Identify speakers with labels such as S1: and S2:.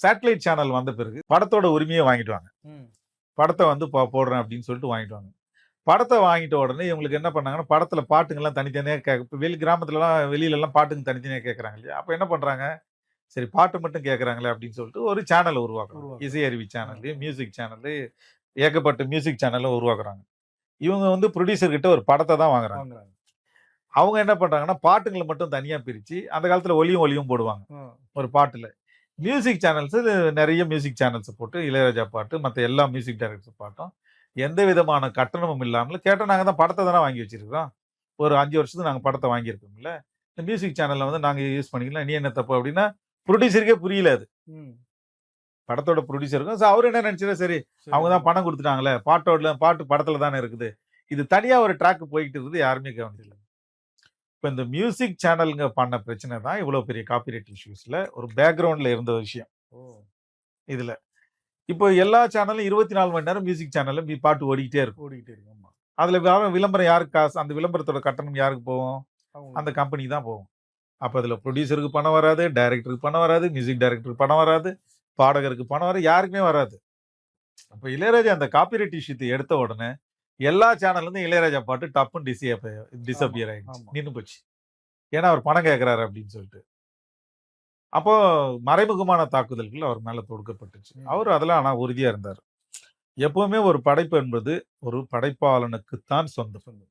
S1: Satellite channel வந்த பிறகு படத்தோட உரிமையை வாங்கிடுவாங்க.
S2: ம்.
S1: படத்தை வந்து போடுறேன் அப்படின்னு சொல்லிட்டு வாங்கிடுவாங்க. படத்தை வாங்கிட்ட உடனே இவங்களுக்கு என்ன பண்ணாங்கன்னா, படத்துல பாட்டுங்கலாம் தனித்தனியா கிராமத்துலலாம் வெளியிலலாம் பாட்டுங்க தனித்தனியா கேட்கறாங்க இல்லையா? அப்ப என்ன பண்றாங்க, சரி பாட்டு மட்டும் கேட்கறாங்களே அப்படின்னு சொல்லிட்டு ஒரு சேனல் உருவாக்குறாங்க. இசை அருவி சேனலு, மியூசிக் சேனலு, ஏகப்பட்ட மியூசிக் சேனல உருவாக்குறாங்க. இவங்க வந்து புரொடியூசர் கிட்ட ஒரு படத்த தான் வாங்குறாங்க.
S2: வாங்குறாங்க.
S1: அவங்க என்ன பண்றாங்கன்னா, பாட்டுங்கள மட்டும் தனியா பிரிச்சு, அந்த காலத்துல ஒலியும் போடுவாங்க.
S2: ம்.
S1: ஒரு பாட்டுல. மியூசிக் சேனல்ஸ் நெறைய மியூசிக் சேனல்ஸ் போட்டு இளையராஜா பாட்டு, மத்த எல்லா மியூசிக் டைரக்டர்ஸ் பாட்டும், எந்த விதமான கட்டணமும் இல்லாமல கேட்டா நாங்க தான் படத்த தானே வாங்கி வச்சிருக்கிறோம். ஒரு 5 வருஷத்துக்கு நாங்க படத்த வாங்கியிருக்கோம்ல. இந்த மியூசிக் சேனல்ல வந்து நாங்க யூஸ் பண்ணிக்கலாம். நீ என்ன தப்பு அப்டின்னா, புரொடியூசருக்கே புரியல அது.
S2: ம்.
S1: படத்தோட புரொடியூசருக்கும். அவரு என்ன நெனச்சாரு, சரி அவங்க தான் பணம் குடுத்துட்டாங்களே, பாட்டு படத்துல தானே இருக்குது. இது தனியா ஒரு ட்ராக் போயிட்டு இருக்குது. யாருமே கவனிக்கல. இப்ப இந்த மியூசிக் சேனல்ங்க பண்ண பிரச்சனை தான் இவ்வளவு பெரிய காப்பிரைட் இஷ்யூஸ்ல ஒரு பேக்கிரவுண்ட்ல இருந்த விஷயம்.
S2: ஓ!
S1: இதுல. இப்போ எல்லா சேனலும் 24 மணி நேரம் மியூசிக் சேனல்ல பாட்டு ஓடிக்கிட்டே இருக்கும்.
S2: ஓடிக்கிட்டே இருக்கு. ஆமா.
S1: அதுல விளம்பரம் யாருக்கு காசு? அந்த விளம்பரத்தோட கட்டணம் யாருக்கு போகும்?
S2: அவங்க
S1: அந்த கம்பெனிக்கு தான் போகும். அப்ப அதுல புரொடியூசருக்கு பணம் வராது, டைரக்டருக்கு பணம் வராது, மியூசிக் டைரக்டருக்கு பணம் வராது, பாடகருக்கு பணம் வராது, யாருக்குமே வராது. அப்ப இளையராஜா அந்த காப்பிரைட் இஷ்யூத்த எடுத்த உடனே எல்லா சேனல்ல இருந்தும் இளையராஜா பாட்டு டப்புன்னு டிஸப்பியர் ஆயிடுச்சு.
S2: ஆமா.
S1: நின்னு போச்சு. ஏன்னா அவர் பணம் கேட்கிறாரு அப்படின்னு சொல்லிட்டு. அப்போ மறைமுகமான தாக்குதல்கள் அவர் மேல தொடுக்கப்பட்டுச்சு. அவரு அதுல ஆனா உறுதியா இருந்தாரு. எப்பவுமே ஒரு படைப்பு என்பது ஒரு படைப்பாளனுக்கு தான் சொந்தம்.